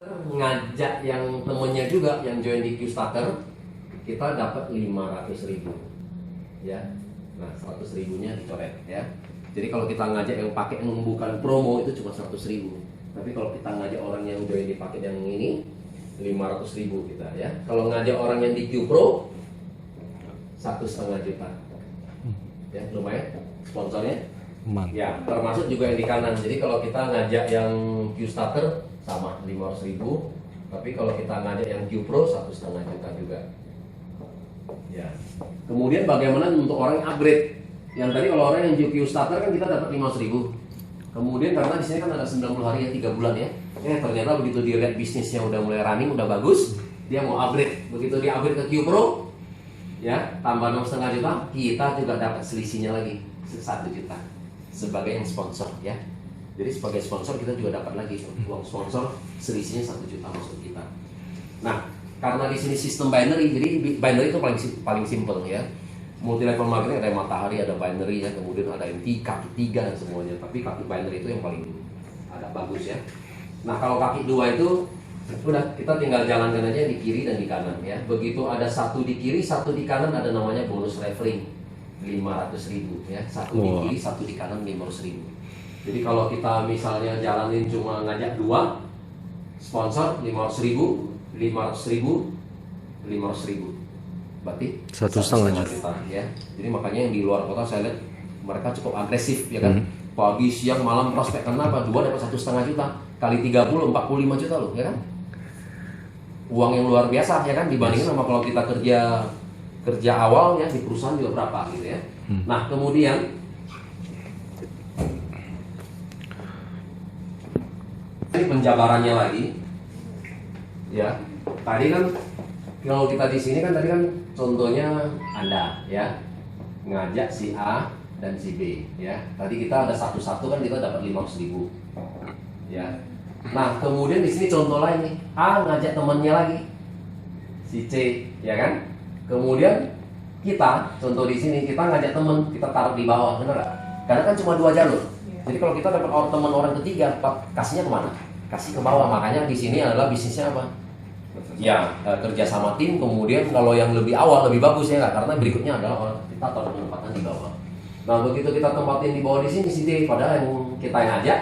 ngajak yang temennya juga yang join di Qstarter, kita dapat 500.000 ya. Nah 100.000-nya dicoret ya. Jadi kalau kita ngajak yang pakai yang bukan promo itu cuma 100.000. Tapi kalau kita ngajak orang yang join di paket yang ini 500.000 kita ya. Kalau ngajak orang yang di Q Pro 1,5 juta ya, lumayan sponsornya. Ya, termasuk juga yang di kanan. Jadi kalau kita ngajak yang Qstarter sama 500.000, tapi kalau kita ngajak yang Q Pro 1,5 juta juga. Ya. Kemudian bagaimana untuk orang yang upgrade? Yang tadi kalau orang yang Qstarter kan kita dapat 500.000. Kemudian karena di sini kan ada 90 hari ya, 3 bulan ya. Ternyata begitu dia lihat bisnisnya udah mulai running, udah bagus, dia mau upgrade. Begitu dia upgrade ke Q Pro, ya tambah 6,5 juta, kita juga dapat selisihnya lagi 1 juta sebagai yang sponsor ya. Jadi sebagai sponsor kita juga dapat lagi uang sponsor selisihnya 1 juta masuk kita. Nah, karena di sini sistem binary, jadi binary itu paling simple ya. Multi level marketing ada yang matahari, ada binary ya, kemudian ada yang kaki 3 dan semuanya. Tapi kaki binary itu yang paling agak bagus ya. Nah, kalau kaki 2 itu udah kita tinggal jalankan aja di kiri dan di kanan ya. Begitu ada satu di kiri, satu di kanan, ada namanya bonus referring 500.000 ya. Satu di kiri, satu di kanan 500.000. Jadi kalau kita misalnya jalanin cuma ngajak 2 sponsor 500.000, 500.000, 500.000, berarti 1,5 juta ya. Jadi makanya yang di luar kota saya lihat mereka cukup agresif ya kan. Pagi, siang, malam prospek. Kenapa? 2 dapat 1,5 juta kali 30, 45 juta loh ya kan. Uang yang luar biasa ya kan, dibandingin sama kalau kita kerja awal ya di perusahaan juga berapa gitu ya. Nah kemudian ini penjabarannya lagi ya. Tadi kan kalau kita di sini kan tadi kan contohnya Anda ya ngajak si A dan si B ya. Tadi kita ada satu-satu kan kita dapat 500.000 ya. Nah kemudian di sini contoh lain nih, A ngajak temannya lagi si C ya kan. Kemudian kita contoh di sini kita ngajak teman, kita taruh di bawah, benar nggak? Karena kan cuma 2 jalur. Jadi kalau kita dapat teman orang ketiga, kasihnya kemana? Kasih ke bawah. Makanya di sini adalah bisnisnya apa? Ya kerja sama tim. Kemudian kalau yang lebih awal lebih bagus ya nggak? Karena berikutnya adalah orang kita taruh penempatan di bawah. Nah begitu kita tempatin di bawah di sini si D, padahal yang kita yang ngajak.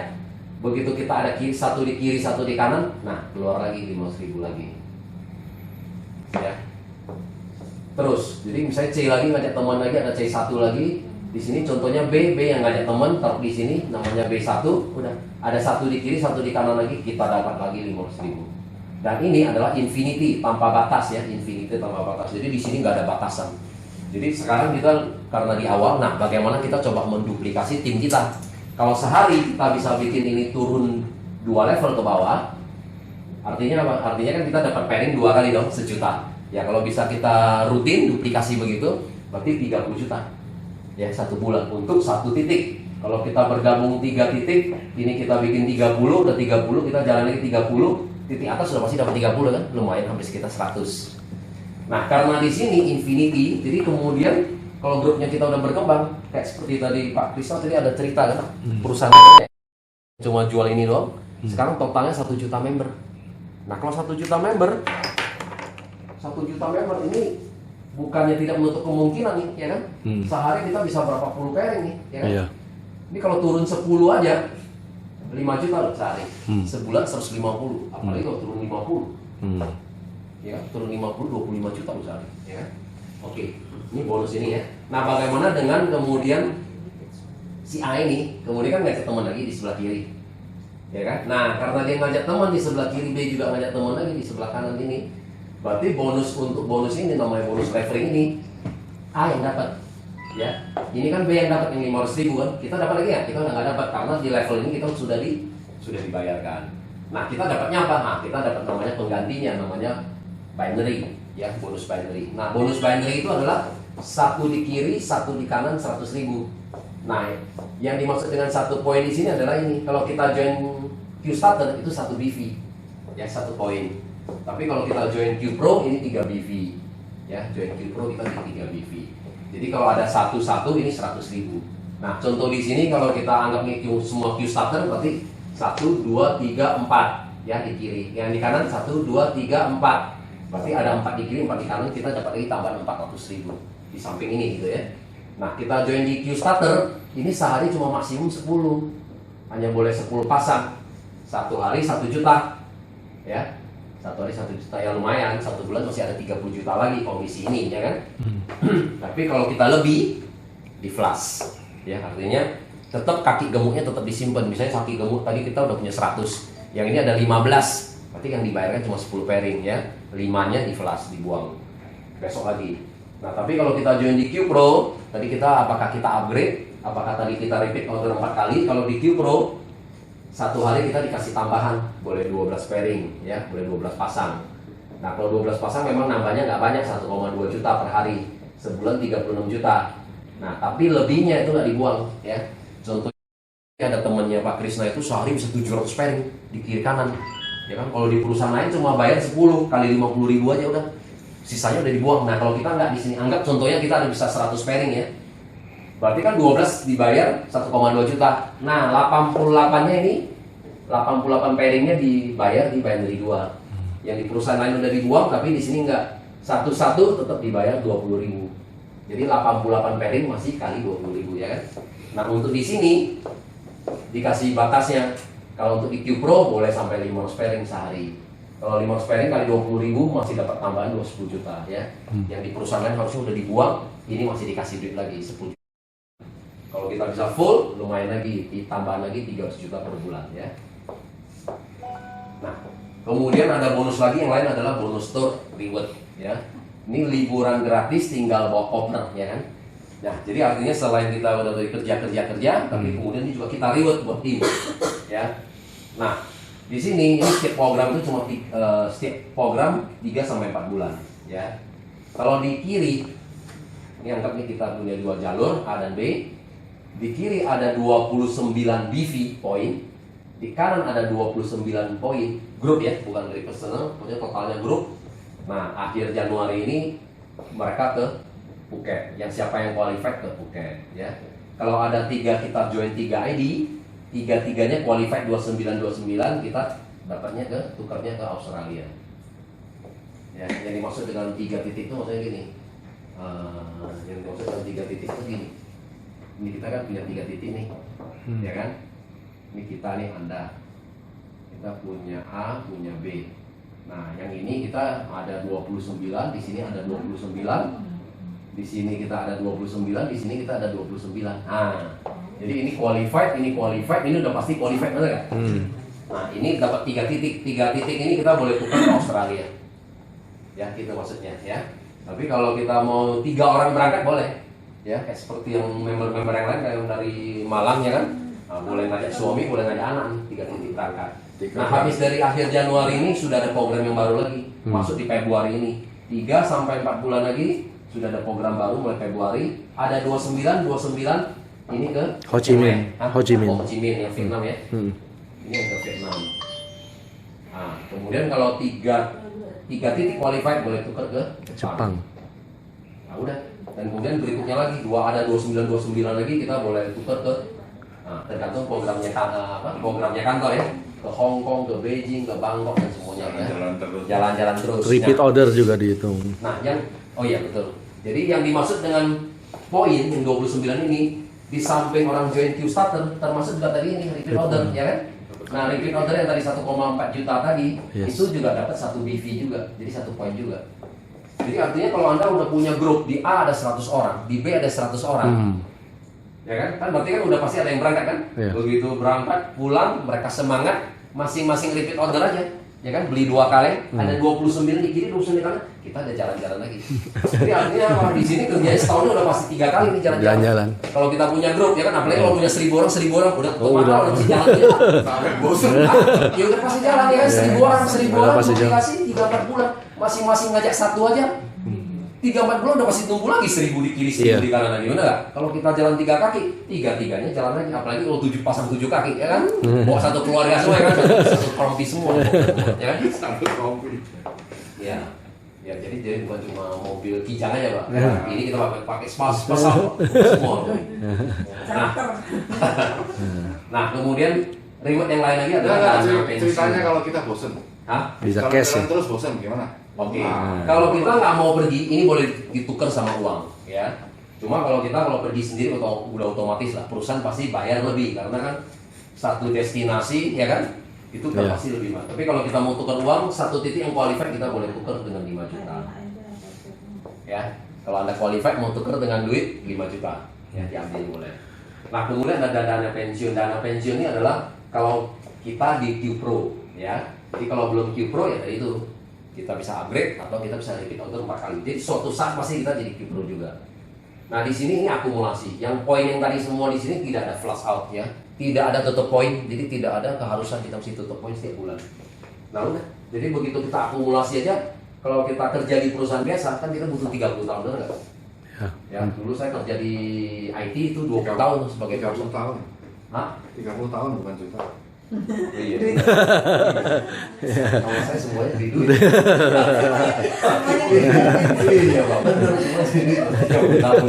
Begitu kita ada satu di kiri, satu di kanan, nah keluar lagi 500.000 lagi ya. Terus, jadi misalnya C lagi ngajak teman lagi, ada C1 lagi. Di sini contohnya B yang ngajak teman, taruh di sini namanya B1, udah ada satu di kiri, satu di kanan lagi, kita dapat lagi 500.000. Dan ini adalah infinity tanpa batas ya, infinity tanpa batas. Jadi di sini nggak ada batasan. Jadi sekarang kita karena di awal, nah bagaimana kita coba menduplikasi tim kita. Kalau sehari kita bisa bikin ini turun 2 level ke bawah, artinya apa? Artinya kan kita dapat pairing 2 kali dong, 1 juta. Ya kalau bisa kita rutin duplikasi begitu, berarti 30 juta. Ya 1 bulan untuk 1 titik. Kalau kita bergabung 3 titik, ini kita bikin 30, udah 30, kita jalan lagi 30, titik atas sudah pasti dapat 30 kan? Lumayan hampir sekitar 100. Nah karena di sini infinity, jadi kemudian kalau grupnya kita udah berkembang, kayak seperti tadi Pak Krisna tadi ada cerita kan, perusahaan cuma jual ini doang, sekarang totalnya 1 juta member. Nah kalau 1 juta member, 1 juta member ini bukannya tidak menutup kemungkinan nih, ya kan? Sehari kita bisa berapa puluh pairing nih, ya kan? Iya. Ini kalau turun 10 aja, 5 juta loh sehari. Sebulan 150, apalagi kalau turun 50. Ya, turun 50, 25 juta loh sehari, ya kan? Oke, ini bonus ini ya. Nah bagaimana dengan kemudian si A ini, kemudian kan ngajak teman lagi di sebelah kiri, ya kan? Nah karena dia ngajak teman di sebelah kiri, B juga ngajak teman lagi di sebelah kanan ini, berarti bonus untuk bonus ini namanya bonus referring ini A yang dapat, ya. Ini kan B yang dapat yang 500.000 kan, kita dapat lagi ya? Kita nggak dapat karena di level ini kita sudah dibayarkan. Nah kita dapatnya apa? Nah kita dapat namanya penggantinya, namanya binary. Ya, bonus binary. Nah, bonus binary itu adalah 1 di kiri, 1 di kanan 100.000. Nah, yang dimaksud dengan 1 poin di sini adalah ini. Kalau kita join Qstarter itu 1 BV. Ya, 1 poin. Tapi kalau kita join Q Pro ini 3 BV. Ya, join Q Pro kita di 3 BV. Jadi kalau ada 1-1 ini 100.000. Nah, contoh di sini kalau kita anggap ini semua Qstarter berarti 1, 2, 3, 4. ya di kiri. Yang di kanan 1, 2, 3, 4. Berarti ada 4 di kiri, 4 di kanan, kita dapat lagi tambahan 400.000 di samping ini gitu ya. Nah, kita join di Q starter, ini sehari cuma maksimum 10. Hanya boleh 10 pasang. Satu hari 1 juta. Ya. Satu hari 1 juta, ya lumayan. Satu bulan masih ada 30 juta lagi komisi ini, ya kan? Tapi kalau kita lebih, di flash. Ya, artinya tetap kaki gemuknya tetap disimpan. Misalnya kaki gemuk tadi kita udah punya 100. Yang ini ada 15. Berarti yang dibayarkan cuma 10 pairing ya. 5-nya di flash, dibuang. Besok lagi. Nah, tapi kalau kita join di Q Pro, tadi kita apakah kita upgrade? Apakah tadi kita repeat order 4 kali? Kalau di Q Pro, satu hari kita dikasih tambahan, boleh 12 pairing ya, boleh 12 pasang. Nah, kalau 12 pasang memang nambahnya nggak banyak, 1,2 juta per hari. Sebulan 36 juta. Nah, tapi lebihnya itu nggak dibuang ya. Contohnya ada temannya Pak Krisna itu sehari bisa 700 pairing di kiri kanan. Ya kan, kalau di perusahaan lain cuma bayar 10 kali 50.000 aja udah. Sisanya udah dibuang. Nah, kalau kita nggak di sini, anggap contohnya kita ada bisa 100 pairing ya. Berarti kan 12 dibayar 1,2 juta. Nah, 88-nya ini 88 pairingnya dibayar dari 2. Yang di perusahaan lain udah dibuang, tapi di sini nggak. Satu-satu tetap dibayar 20.000. Jadi 88 pairing masih kali 20.000 ya kan. Nah, untuk di sini dikasih batasnya. Kalau untuk di Q Pro boleh sampai 500 pairing sehari. Kalau 500 pairing kali 20.000 masih dapat tambahan 20 juta ya. Yang di perusahaan lain harusnya udah dibuang, ini masih dikasih duit lagi 10 juta. Kalau kita bisa full, lumayan lagi, tambahan lagi 300 juta per bulan ya. Nah, kemudian ada bonus lagi, yang lain adalah bonus tour reward ya. Ini liburan gratis tinggal bawa partner ya kan. Nah, jadi artinya selain kita udah dari kerja, tapi kemudian ini juga kita reward buat tim ya. Nah, di sini ini setiap program itu cuma setiap program 3 sampai 4 bulan ya. Kalau di kiri ini anggap nih kita punya 2 jalur A dan B. Di kiri ada 29 BV poin, di kanan ada 29 poin grup ya, bukan dari personal, pokoknya totalnya grup. Nah, akhir Januari ini mereka ke Phuket. Yang siapa yang qualified ke Phuket ya. Kalau ada 3 kita join 3 ID, 3-3-nya qualified 29-29, kita dapatnya tukarnya ke Australia. Ya, yang dimaksud dengan 3 titik itu maksudnya gini. Yang dimaksud dengan 3 titik itu gini. Ini kita kan punya 3 titik nih. Ya kan? Ini kita nih Anda. Kita punya A, punya B. Nah, yang ini kita ada 29, di sini ada 29. Di sini kita ada 29, di sini kita ada 29. Nah, jadi ini qualified, ini udah pasti qualified, benar nggak? Nah, ini dapat 3 titik. 3 titik ini kita boleh tukar ke Australia. Ya, gitu maksudnya ya. Tapi kalau kita mau 3 orang berangkat boleh. Ya, kayak seperti yang member-member yang lain kayak dari Malang ya kan. Nah, boleh ngajak suami, boleh ngajak anak nih, 3 titik berangkat. Nah, habis dari akhir Januari ini sudah ada program yang baru lagi. Masuk di Februari ini. 3 sampai 4 bulan lagi sudah ada program baru mulai Februari. Ada 29 ini ke Ho Chi Minh. Ho Chi Minh yang Vietnam ya. Ini yang ke Vietnam. Nah, kemudian kalau 3 titik qualified boleh tukar ke Jepang. Nah, udah. Dan kemudian berikutnya lagi ada 29 lagi kita boleh tukar ke tergantung programnya kantor ya. Ke Hong Kong, ke Beijing, ke Bangkok dan semuanya ya. Jalan-jalan terus. Repeat order juga dihitung. Nah, iya betul. Jadi yang dimaksud dengan poin yang 29 ini, di samping orang join Q starter termasuk juga tadi ini repeat order ya kan. Nah, repeat order yang tadi 1,4 juta tadi itu juga dapat 1 BV juga, jadi 1 poin juga. Jadi artinya kalau Anda udah punya grup, di A ada 100 orang, di B ada 100 orang. Ya kan? Kan berarti kan udah pasti ada yang berangkat kan? Begitu berangkat, pulang, mereka semangat, masing-masing repeat order aja. Ya kan, beli 2 kali, ada 29 di kiri, 29 di kanan, kita ada jalan-jalan lagi. Jadi artinya orang di sini kerjanya setahun udah pasti 3 kali nih jalan-jalan. Kalau kita punya grup, ya kan, apalagi kalau punya 1.000 orang, udah pasti jalan ya. Bosan, ya udah pasti jalan ya kan, 1.000 orang, dikasih 3-4 bulan, masing-masing ngajak 1 aja. 3-4 bulan udah pasti tumbuh lagi 1.000 di kiri, 1.000 di kanan lagi, bener gak? Kalau kita jalan 3 kaki, 3-3-nya jalan lagi. Apalagi kalau 7 pasang 7 kaki, ya kan? Bawa satu keluarga semua, ya kan? Satu kompi semua, ya kan? Satu kompi. Ya, jadi bukan cuma mobil kijang aja, Pak. Ini kita pakai spesial semua. Nah, kemudian Reward yang lain lagi adalah Nah, dana pensiun. ceritanya kalau kita bosen, Hah? Bisa kalau cash jalan ya. terus bosen gimana? Oke. Nah, Kalau kita nggak mau pergi, ini boleh ditukar sama uang, ya. Cuma kalau kita pergi sendiri atau udah otomatis lah, perusahaan pasti bayar lebih karena kan satu destinasi, ya kan? Itu kan Iya. pasti lebih mahal. Tapi kalau kita mau tukar uang, satu titik yang qualified kita boleh tukar dengan 5 juta. Ya, kalau Anda qualified mau tukar dengan duit 5 juta, ya diambil boleh. Nah, kemudian ada dana pensiun. Dana pensiun ini adalah kalau kita di Q-Pro, ya. Jadi kalau belum Q-Pro ya tadi itu kita bisa upgrade atau kita bisa repeat order 4 kali. Jadi suatu saat pasti kita jadi Q-Pro juga. Nah, di sini ini akumulasi. Yang poin yang tadi semua di sini tidak ada flush out ya. Tidak ada tutup poin. Jadi tidak ada keharusan kita mesti tutup poin setiap bulan. Nah, udah. Jadi begitu kita akumulasi aja, kalau kita kerja di perusahaan biasa kan kita butuh 30 tahun, benar nggak? Ya, dulu saya kerja di IT itu 20 tahun sebagai 30 tahun. Hah? 30 tahun bukan juta. Oh, iya. Kalau saya semuanya di duit. Iya, Pak. Benar semua di duit. 30 tahun.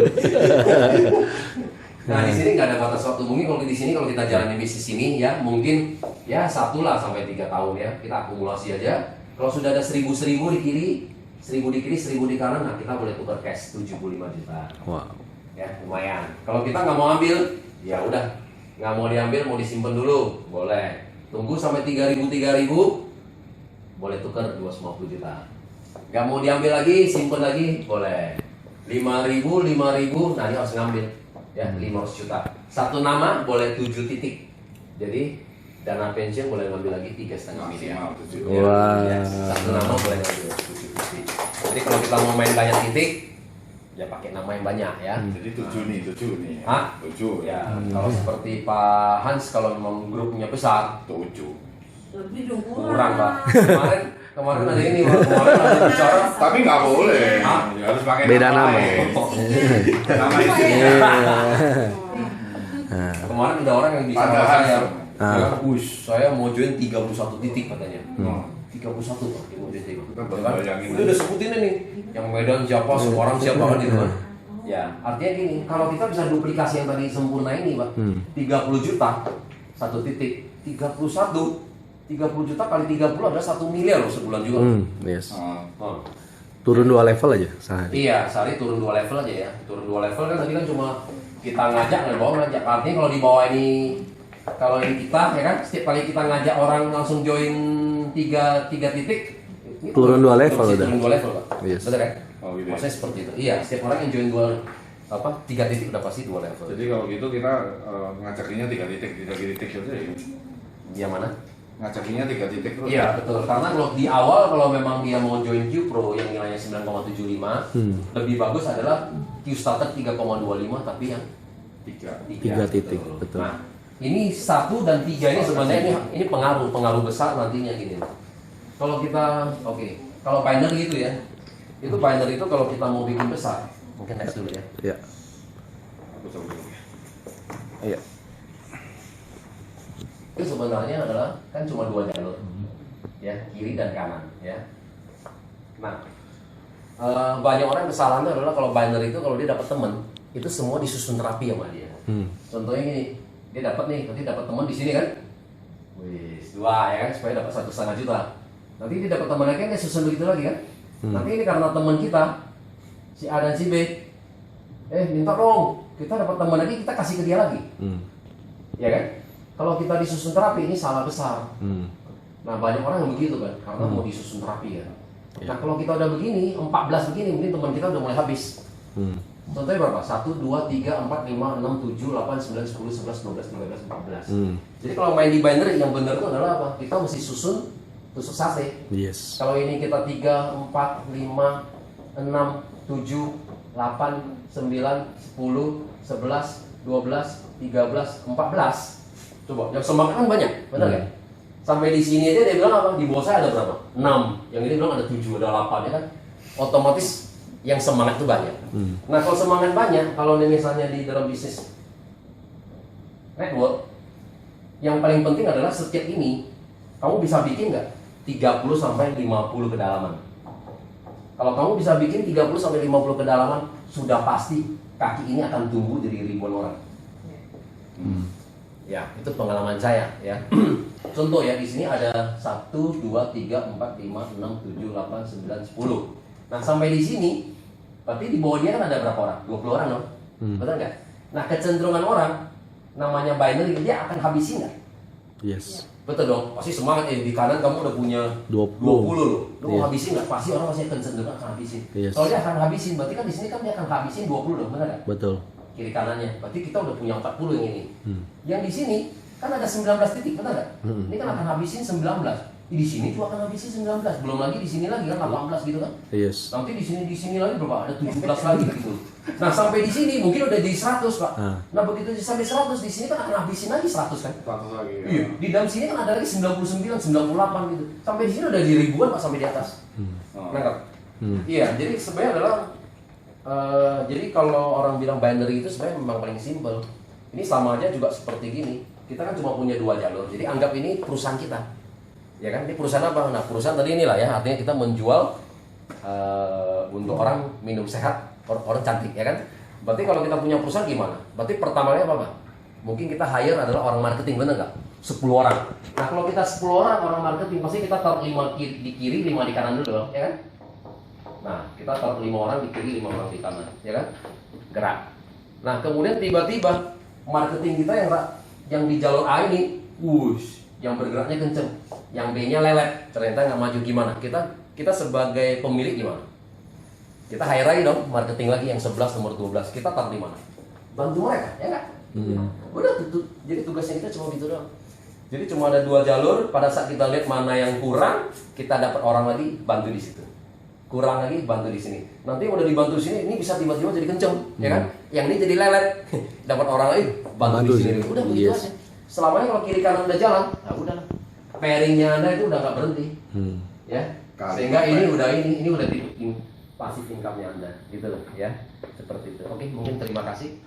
Nah, di sini nggak ada batas waktu. Mungkin kalau di sini kalau kita jalanin bisnis ini ya mungkin ya 1 lah sampai 3 tahun ya. Kita akumulasi aja. Kalau sudah ada 1000 di kiri, 1000 di kiri, 1000 di kanan, nah kita boleh tukar cash 75 juta. Wow. Ya, lumayan. Kalau kita nggak mau ambil, ya udah. Nggak mau diambil, mau disimpan dulu, boleh. Tunggu sampai 3.000, boleh tukar 250 juta. Nggak mau diambil lagi, simpan lagi, boleh. 5.000, nah ini harus ngambil. Ya, 500 juta. Satu nama boleh 7 titik. Jadi dana pensiun boleh ngambil lagi 3,5 miliar. Maksimal 7. Wah. Ya, satu nama boleh ngambil 7 titik. Jadi kalau kita mau main banyak titik, ya pakai nama yang banyak ya. Jadi 7 nih. Hah? 7. Ya, kalau seperti Pak Hans kalau memang grupnya besar, 7. Lebih dong kurang Pak. Kemarin ada ini Pak, kemarin ada bicara. Tapi nggak boleh. Hah? Ya, harus pakai Beda nama. lain. Nama Iya. istrinya. Kemarin ada orang yang bicara Ada sama saya. Hans. Dia kan, "Wush, saya mau join 31 titik katanya." Hmm. 31 Pak, dia mau join titik. Kita Ya kan? bayangin Udah sebutin ini. Yang Medan siapa, seorang siapa kan gitu kan. Ya, artinya gini, kalau kita bisa duplikasi yang tadi sempurna ini, Pak. 30 juta satu titik, 30 juta kali 30 adalah 1 miliar loh sebulan juga. Yes. Ah. Oh. Turun 2 level aja sehari. Iya, sehari turun 2 level aja ya. Turun 2 level kan tadi kan cuma kita ngajak, nggak bawa ngajak. Artinya kalau di bawah ini, kalau ini kita ya kan, setiap kali kita ngajak orang langsung join 3 titik, ini Turun 2 level pasti udah. Turun 2 level Pak. Yes. Betul kan? Oh, gitu ya. Maksudnya seperti itu. Iya, setiap orang yang join 3 titik udah pasti 2 level. Jadi kalau gitu kita ngajakinya 3 titik aja ya. Yang mana? Ngajakinya 3 titik terus. Iya betul, karena kalau di awal kalau memang dia mau join Q Pro yang nilainya 9,75 lebih bagus adalah Q Starter 3,25 tapi yang 3. 3 titik, betul. Nah, ini 1 dan 3 ini sebenarnya ini pengaruh besar nantinya gini. Kalau kita kalau binary gitu ya. Itu binary itu kalau kita mau bikin besar, mungkin next dulu ya. Iya. Aku coba dulu. Iya. Itu sebenarnya adalah kan cuma 2 jalur. Ya, kiri dan kanan ya. Nah, banyak orang kesalahannya adalah kalau binary itu kalau dia dapat teman, itu semua disusun rapi sama dia. Contohnya gini, dia dapat nih, nanti dapat teman di sini kan, wis 2 ya kan, supaya dapat 1,5 juta. Nanti dia dapat teman lagi kan dia susun begitu lagi kan. Nanti ini karena teman kita si A dan si B, minta dong, kita dapat teman lagi kita kasih ke dia lagi, ya kan? Kalau kita disusun terapi ini salah besar. Nah banyak orang yang begitu kan, karena mau disusun terapi ya. Nah kalau kita udah begini, 14 begini, mungkin teman kita udah mulai habis. Contohnya berapa? 1, 2, 3, 4, 5, 6, 7, 8, 9, 10, 11, 12, 13, 14. Jadi kalau main di binary yang benar itu adalah apa? Kita mesti susun tusuk sate. Yes. Kalau ini kita 3, 4, 5, 6, 7, 8, 9, 10, 11, 12, 13. Coba, yang semangat kan banyak, benar kan? Sampai di sini aja dia bilang apa? Di bawah saya ada berapa? 6. Yang ini bilang ada 7, ada 8 ya kan? Otomatis yang semangat itu banyak. Nah kalau semangat banyak, kalau misalnya di dalam bisnis network, yang paling penting adalah setiap ini kamu bisa bikin nggak 30 sampai 50 kedalaman. Kalau kamu bisa bikin 30 sampai 50 kedalaman, sudah pasti kaki ini akan tumbuh jadi ribuan orang. Ya, itu pengalaman saya ya. Contoh ya, di sini ada 1, 2, 3, 4, 5, 6, 7, 8, 9, 10. Nah, sampai di sini, berarti di bawah dia kan ada berapa orang? 20 orang dong? Betul nggak? Nah, kecenderungan orang, namanya binary, dia akan habisin nggak? Yes. Betul dong, pasti semangat. Di kanan kamu udah punya 20 loh. Lu mau Iya. habisin nggak? Pasti orang masih kecenderungan akan habisin. Yes. Kalau dia akan habisin, berarti kan di sini kan dia akan habisin 20 dong, benar nggak? Betul. Kiri kanannya, berarti kita udah punya 40 yang ini. Yang di sini kan ada 19 titik, benar nggak? Ini kan akan habisin 19. Di sini juga akan habisin 19. Belum lagi di sini lagi kan 18 gitu kan? Yes. Nanti di sini lagi berapa? Ada 17 lagi gitu. Nah, sampai di sini mungkin udah di 100, Pak. Nah, begitu sampai 100 di sini kan akan habisin lagi 100 kan? 100 lagi ya. Iya, di dalam sini kan ada lagi 99, 98 gitu. Sampai di sini udah di ribuan Pak sampai di atas. Nangkap? Iya, jadi sebenarnya adalah jadi kalau orang bilang binary itu sebenarnya memang paling simpel. Ini sama aja juga seperti gini. Kita kan cuma punya 2 jalur. Jadi anggap ini perusahaan kita. Ya kan? Ini perusahaan apa? Nah, perusahaan tadi inilah ya, artinya kita menjual untuk orang minum sehat, orang cantik, ya kan? Berarti kalau kita punya perusahaan gimana? Berarti pertamanya apa, Pak? Mungkin kita hire adalah orang marketing, bener nggak? 10 orang. Nah, kalau kita 10 orang marketing, pasti kita taruh 5 di kiri, 5 di kanan dulu dong, ya kan? Nah, kita taruh 5 orang di kiri, 5 orang di kanan, ya kan? Gerak. Nah, kemudian tiba-tiba marketing kita yang di jalur A ini, wush, yang bergeraknya kenceng, yang B-nya lelet, ternyata nggak maju gimana? Kita sebagai pemilik gimana? Kita hire lagi dong, marketing lagi yang 11 nomor 12, kita taruh di mana? Bantu mereka, ya nggak? Udah, jadi tugasnya kita cuma gitu doang. Jadi cuma ada 2 jalur, pada saat kita lihat mana yang kurang, kita dapat orang lagi bantu di situ. Kurang lagi bantu di sini. Nanti udah dibantu di sini, ini bisa tiba-tiba jadi kenceng, ya kan? Yang ini jadi lelet, dapat orang lagi bantu di sini. Udah begitu aja. Selamanya kalau kiri kanan udah jalan, ya udah. Pairingnya Anda itu udah nggak berhenti, ya. Sehingga ini udah titik pasif income-nya Anda, gitu loh, ya. Seperti itu. Oke, mungkin terima kasih.